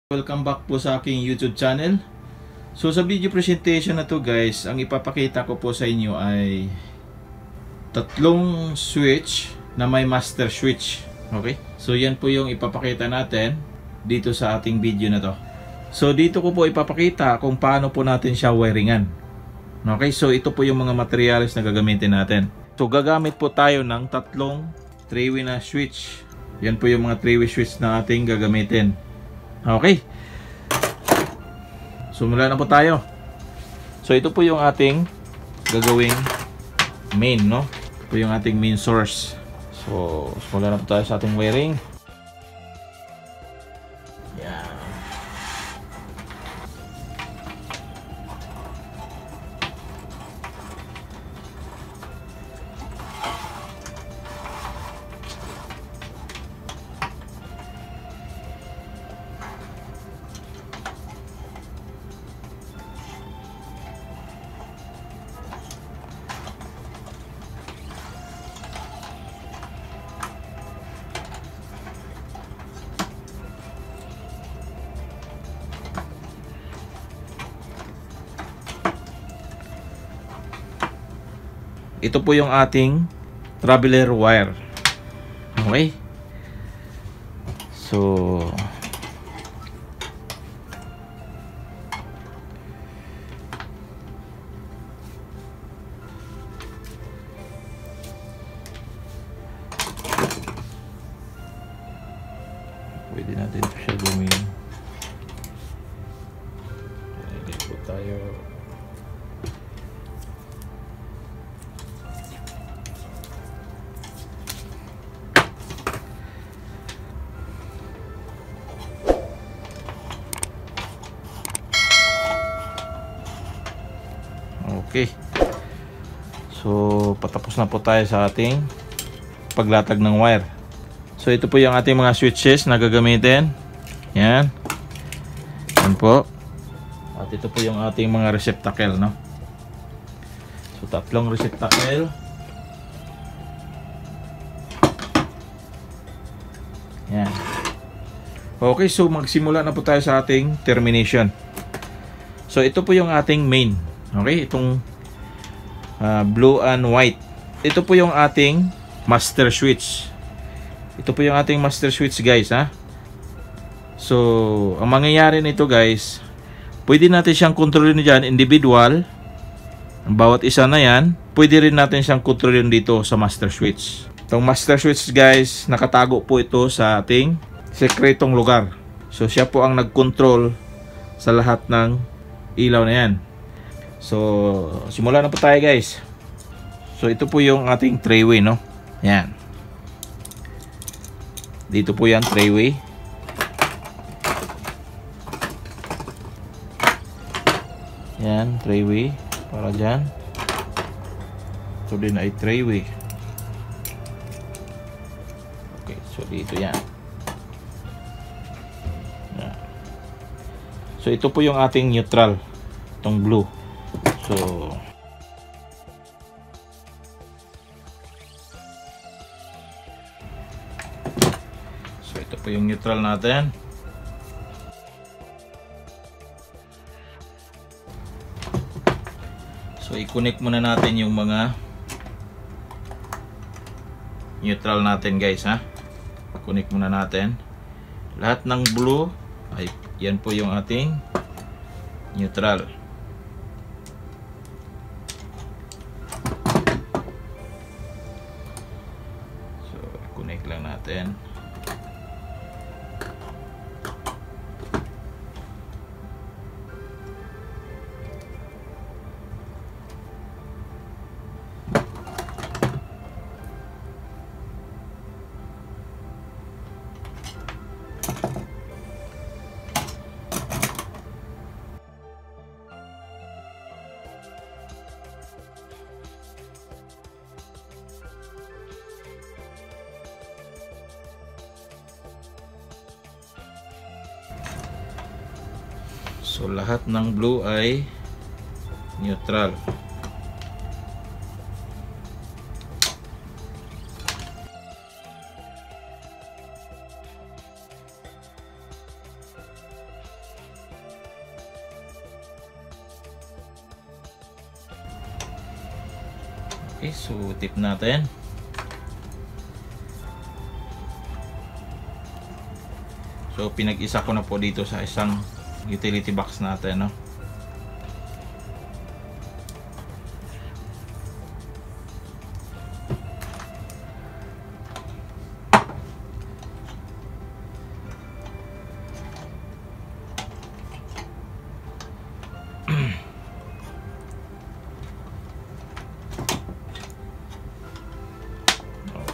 Welcome back po sa aking YouTube channel. So sa video presentation na to guys, ang ipapakita ko po sa inyo ay tatlong switch na may master switch. Okay? So yan po yung ipapakita natin dito sa ating video na to. So dito ko po ipapakita kung paano po natin siya wiringan. Okay? So ito po yung mga materials na gagamitin natin. So gagamit po tayo ng tatlong 3-way na switch. Yan po yung mga 3-way switch na ating gagamitin. Okay. Sumula na po tayo. So ito po yung ating gagawing main, no? Ito po yung ating main source. So sumula na po tayo sa ating wiring. Yan. Ito po yung ating traveler wire. Okay? So pwede natin siya gawin. Pwede po tayo. Okay. So patapos na po tayo sa ating paglatag ng wire. So ito po yung ating mga switches na gagamitin. Yan. Yan po. At ito po yung ating mga receptacle, no? So tatlong receptacle. Yan. Okay, so magsimula na po tayo sa ating termination. So ito po yung ating main. Okay, itong blue and white. Ito po yung ating master switch. Ito po yung ating master switch guys, ha. So ang mangyayari nito guys, pwede natin siyang kontrolin dyan individual. Ang bawat isa na yan, pwede rin natin siyang kontrolin dito sa master switch. Itong master switch guys, nakatago po ito sa ating sekretong lugar. So siya po ang nag-control sa lahat ng ilaw na yan. So simula na po tayo guys. So ito po yung ating 3-way, no? Yan. Dito po yan 3-way. Yan 3-way para dyan. Ito din ay 3-way. Okay, so dito yan. Yan. So ito po yung ating neutral, itong blue. So ito po yung neutral natin. So i-connect muna natin yung mga neutral natin guys, ha. Connect muna natin. Lahat ng blue ay yan po yung ating neutral. Connect lang natin. So lahat ng blue ay neutral. Okay, so tip natin. So pinag-isa ko na po dito sa isang utility box natin, no?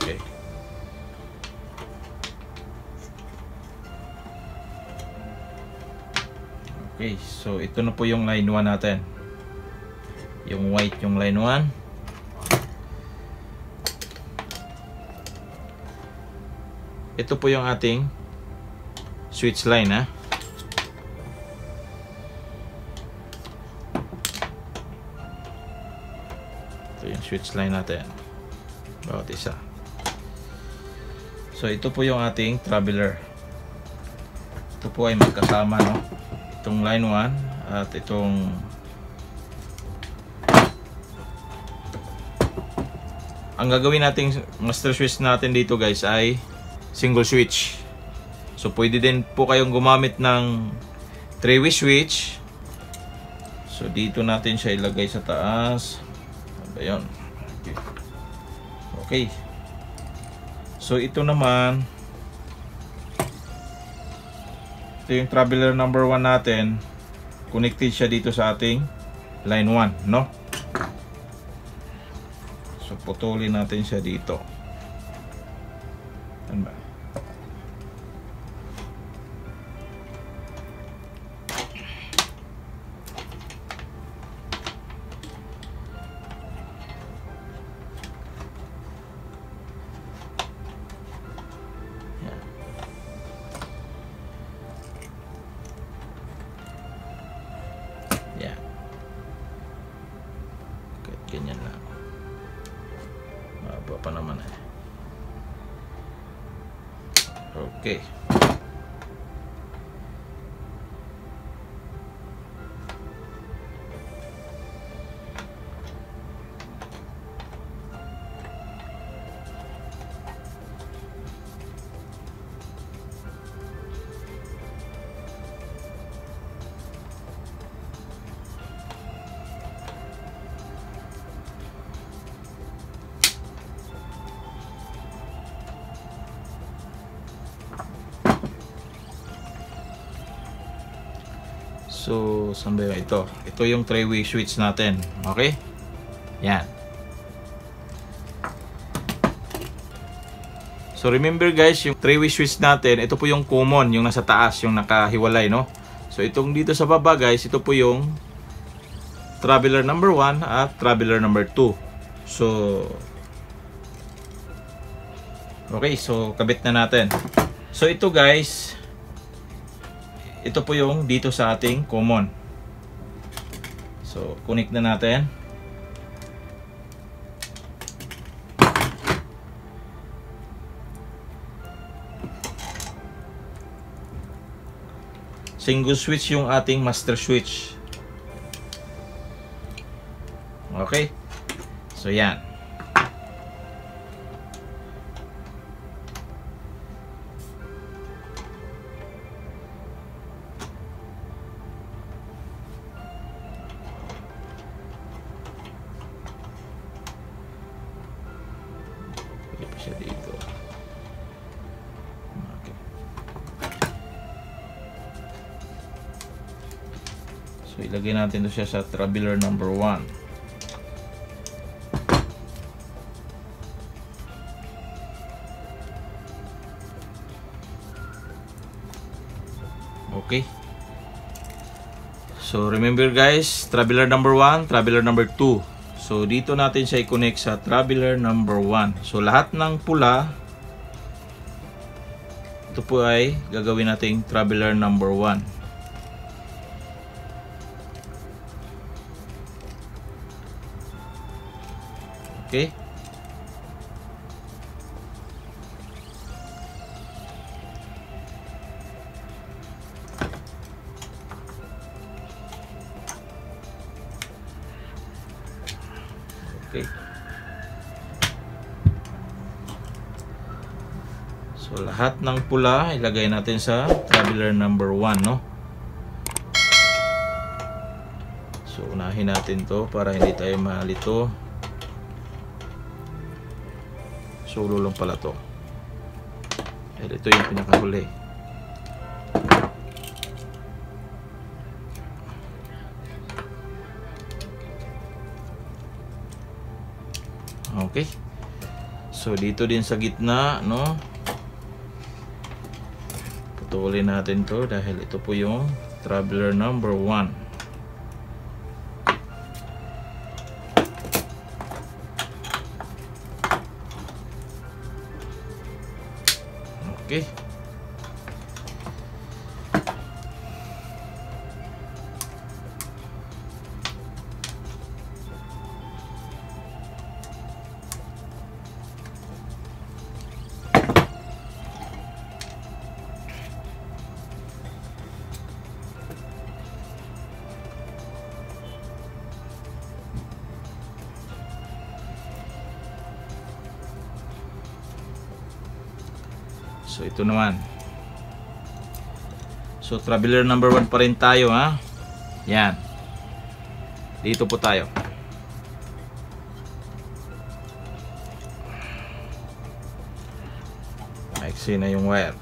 Okay. Okay, so ito na po yung line 1 natin. Yung white yung line 1. Ito po yung ating switch line, ha. Ito yung switch line natin. Bawat isa. So ito po yung ating traveler. Ito po ay magkasama, no? Itong line 1 at itong ang gagawin nating master switch natin dito, guys, ay single switch. So pwede din po kayong gumamit ng 3-way switch. So dito natin siya ilagay sa taas. Ayun. Okay. So ito naman, ito yung traveler number 1 natin. Connected siya dito sa ating line 1, no? So putulin natin siya dito. Ano ba? Yan. Kahit ganyan lang. Maba pa naman eh. Okay. So, saan ba yun? Ito. Ito yung 3-way switch natin. Okay? Yan. So, remember guys, yung 3-way switch natin, ito po yung common, yung nasa taas, yung nakahiwalay, no? So, itong dito sa baba guys, ito po yung traveler number 1 at traveler number 2. So, okay. So, kabit na natin. So, ito guys, ito po yung dito sa ating common. So, connect na natin. Single switch yung ating master switch. Okay? So, yan. Siya dito. Okay. So ilagay natin 'to siya sa traveler number 1. Okay. So remember guys, traveler number 1, traveler number 2. So, dito natin siya i-connect sa traveler number 1. So, lahat ng pula, ito po ay gagawin nating traveler number 1. Okay? Okay. So lahat ng pula ilagay natin sa traveler number 1, no? So unahin natin to para hindi tayo malito. Solo lang pala to. Dahil ito yung pinakahuli. Okay. So dito din sa gitna, no? Putulin natin to dahil ito po yung traveler number 1. Okay. So ito naman. So traveler number 1 pa rin tayo, ha. Yan. Dito po tayo. Maiksi na yung wire.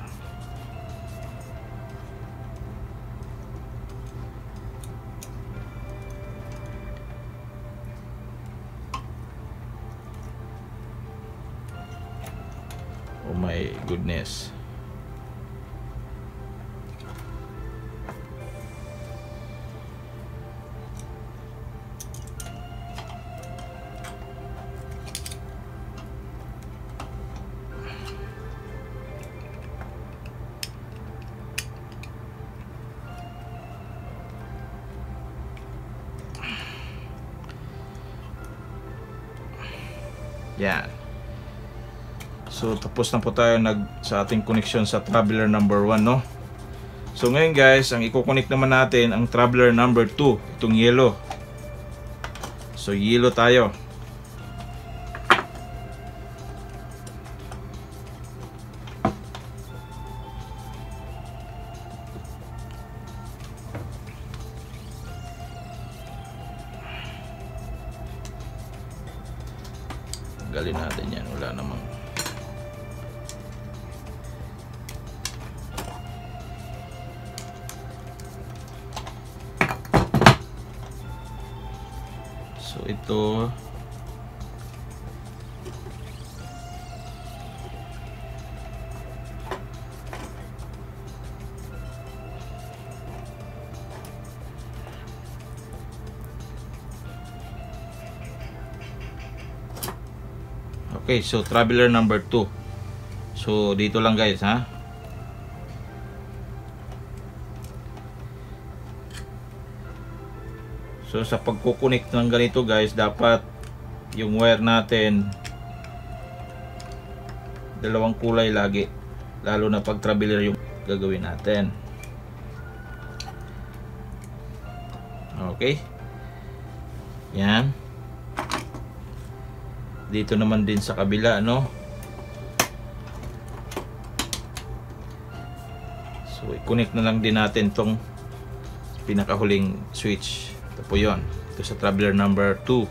Oh my goodness. Yan. So tapos na po tayo sa ating connection sa traveler number 1, no? So ngayon guys, ang i-connect naman natin ang traveler number 2, itong yellow. So yellow tayo. Tanggalin natin yan, wala namang. So ito okay, so traveler number 2. So dito lang guys, ha. So sa pagkukunik ng ganito guys, dapat yung wire natin dalawang kulay lagi, lalo na pag traveler yung gagawin natin. Okay, yan. Dito naman din sa kabila, no? So i-connect na lang din natin tong pinakahuling switch. Ito po yun. Ito sa traveler number 2.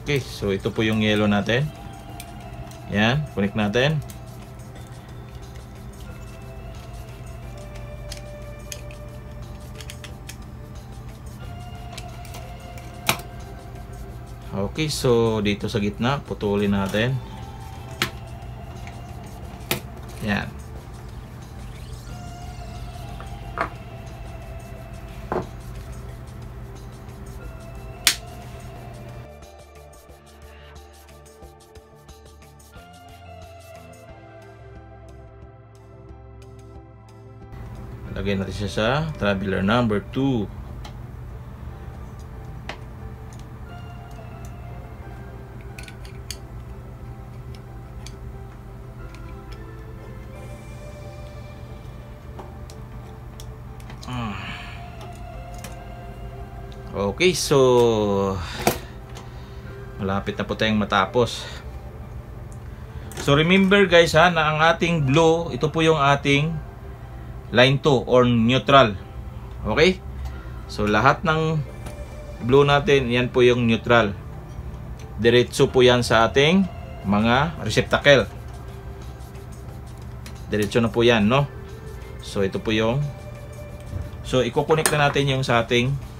Okay, so ito po yung yellow natin. Yan, connect natin. Okay, so dito sa gitna, putulin natin. Yan. Lagay natin siya sa traveler number 2. Okay, so malapit na po tayong matapos. So remember guys ha, na ang ating blue, ito po yung ating line 2 or neutral. Okay? So lahat ng blue natin, yan po yung neutral. Diretso po yan sa ating mga receptacle. Diretso na po yan, no? So ito po yung, so i-connect na natin yung sa ating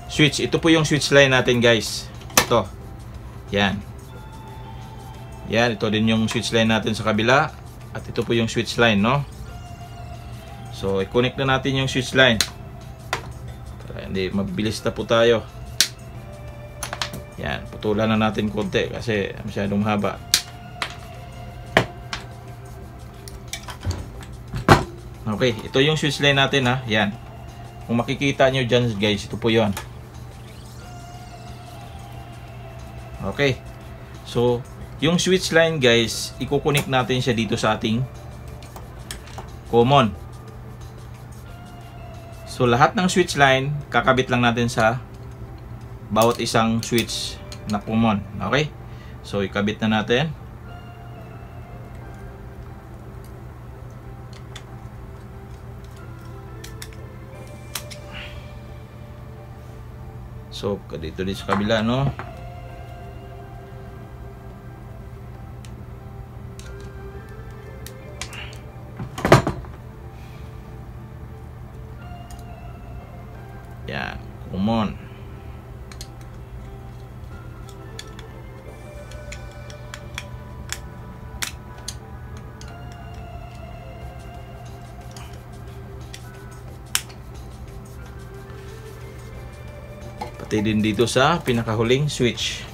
switch. Ito po yung switch line natin guys. Ito. Yan. Yan, ito din yung switch line natin sa kabila. At ito po yung switch line, no? So i-connect na natin yung switch line. Para hindi mabilis na po tayo. Yan, putulan na natin konti kasi masyadong haba. Okay, ito yung switch line natin ha. Yan. Kung makikita nyo dyan guys, ito po yon. Okay. So, yung switch line guys, i-connect natin siya dito sa ating common. So, lahat ng switch line, kakabit lang natin sa bawat isang switch na common. Okay? So, ikabit na natin. So, dito sa kabila, no? Yan, common. Pati din dito sa pinakahuling switch.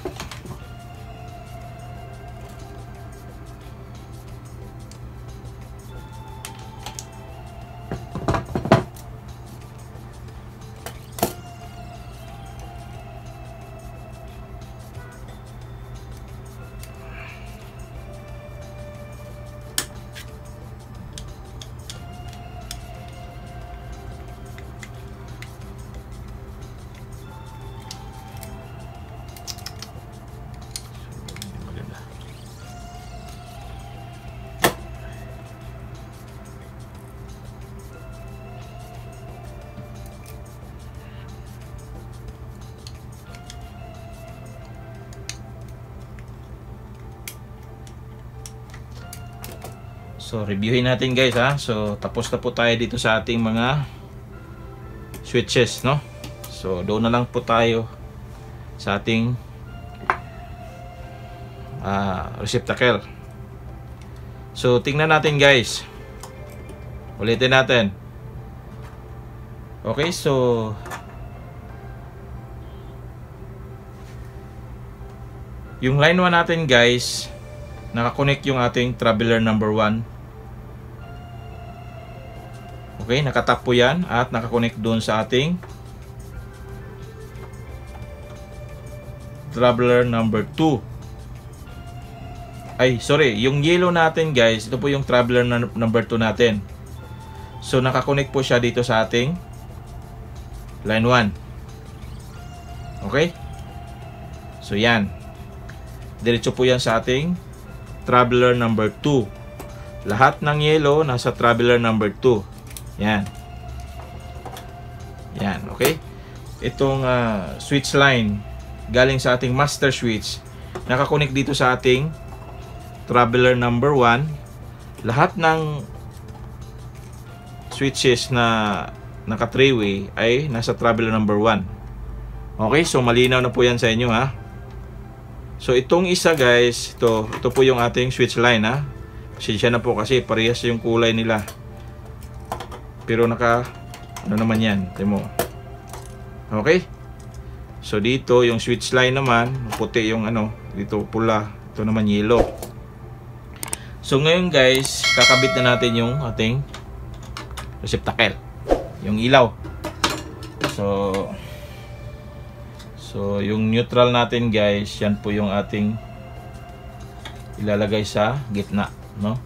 So, reviewin natin guys ha. So, tapos na po tayo dito sa ating mga switches, no? So, doon na lang po tayo sa ating receptacle. So, tingnan natin guys. Ulitin natin. Okay, so yung line 1 natin guys, nakakonect yung ating traveler number 1. Okay, nakatap po yan at nakakonect doon sa ating traveler number 2. Ay, sorry, yung yellow natin guys, ito po yung traveler number 2 natin. So, nakakonect po siya dito sa ating line 1. Okay? So, yan. Diretso po yan sa ating traveler number 2. Lahat ng yellow nasa traveler number 2. Yan. Yan, okay? Itong switch line galing sa ating master switch, nakakonect dito sa ating traveler number 1. Lahat ng switches na naka 3-way ay nasa traveler number 1. Okay, so malinaw na po yan sa inyo ha. So itong isa guys, ito po yung ating switch line ha. Pasensya na po kasi parehas yung kulay nila. Pero ano naman yan, timo. Okay? So dito yung switch line naman, puti yung dito pula, ito naman yellow. So ngayon guys, kakabit na natin yung ating receptacle, yung ilaw. So yung neutral natin guys, yan po yung ating ilalagay sa gitna, no?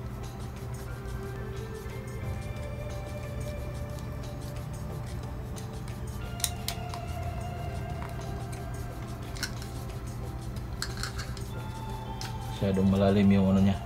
masyadong malalim yung ano niya.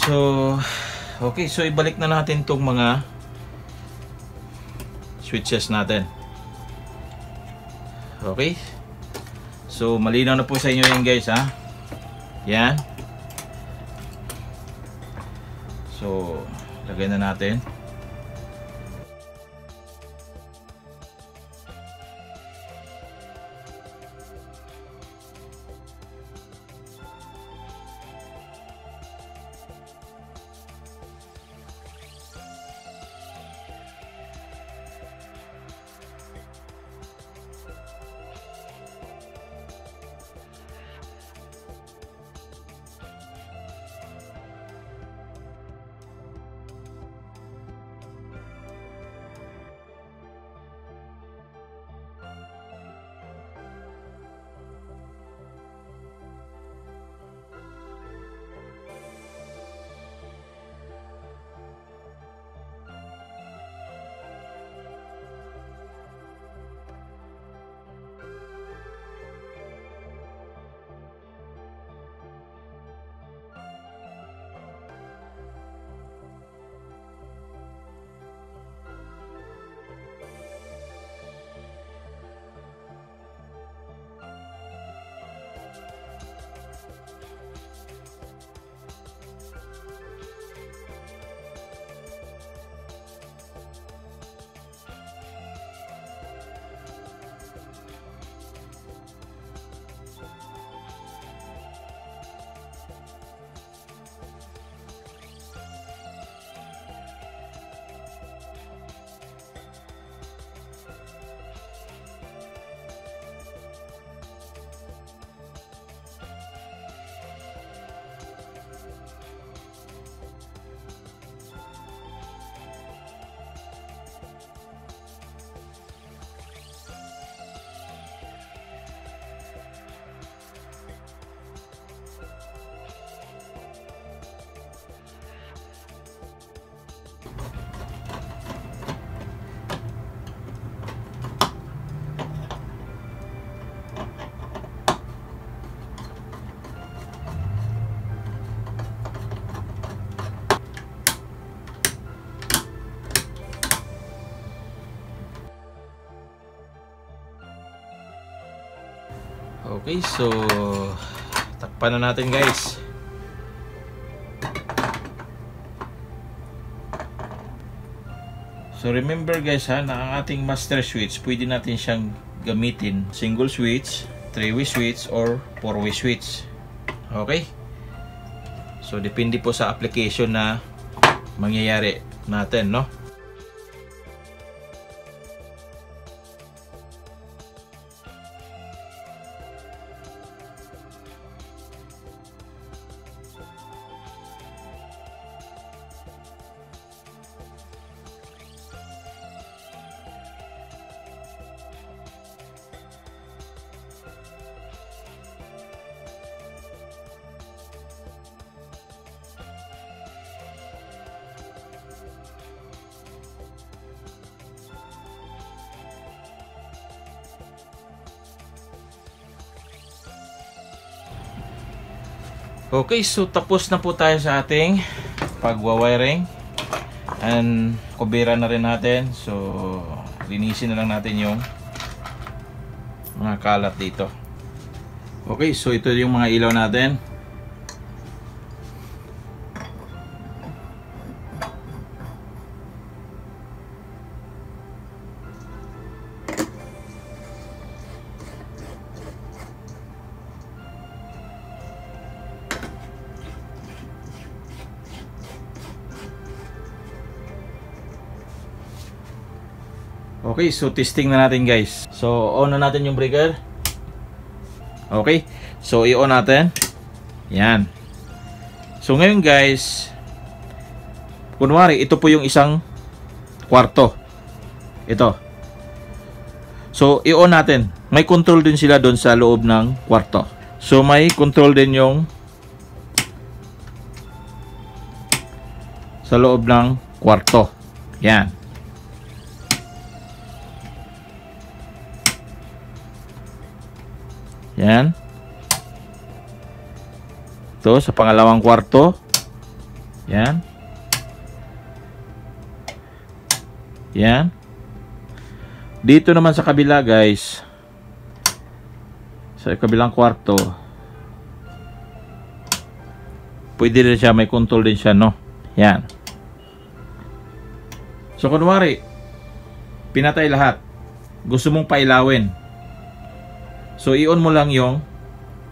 So, okay. So, ibalik na natin itong mga switches natin. Okay. So, malinaw na po sa inyo yan guys, ha. Yan. So, lagay na natin. Okay, so takpan na natin guys. So remember guys ha, na ang ating master switch, pwede natin siyang gamitin single switch, 3-way switch, or 4-way switch. Okay? So depende po sa application na mangyayari natin, no? Okay, so tapos na po tayo sa ating pagwa-wiring. And kubera na rin natin. So linisin na lang natin yung mga kalat dito. Okay, so ito yung mga ilaw natin. Okay, so testing na natin guys. So on na natin yung breaker. Okay, so i-on natin. Yan. So ngayon guys, kunwari ito po yung isang kwarto. Ito. So i-on natin. May control din sila doon sa loob ng kwarto. So may control din yung sa loob ng kwarto. Yan. Yan. Ito sa pangalawang kwarto. Yan. Yan. Dito naman sa kabila guys. Sa kabilang kwarto. Pwede rin siya, may control din siya, no? Yan. So kunwari, pinatay lahat. Gusto mong pailawin. So, i-on mo lang yung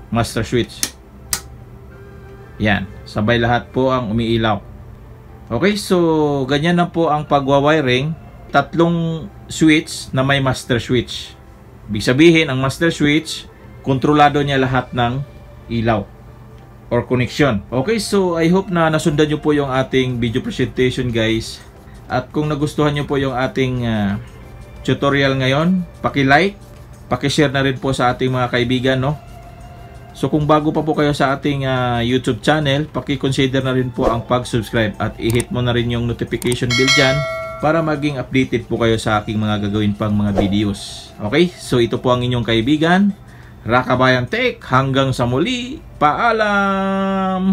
master switch. Yan. Sabay lahat po ang umiilaw. Okay, so ganyan na po ang pagwa-wiring. Tatlong switch na may master switch. Ibig sabihin, ang master switch, kontrolado niya lahat ng ilaw or connection. Okay, so I hope na nasundan nyo po yung ating video presentation guys. At kung nagustuhan nyo po yung ating tutorial ngayon, paki-like, paki-share na rin po sa ating mga kaibigan, no? So kung bago pa po kayo sa ating YouTube channel, paki-consider na rin po ang pag-subscribe at i-hit mo na rin yung notification bell dyan para maging updated po kayo sa aking mga gagawin pang mga videos. Okay? So ito po ang inyong kaibigan, Rakabayan Tech. Hanggang sa muli, paalam!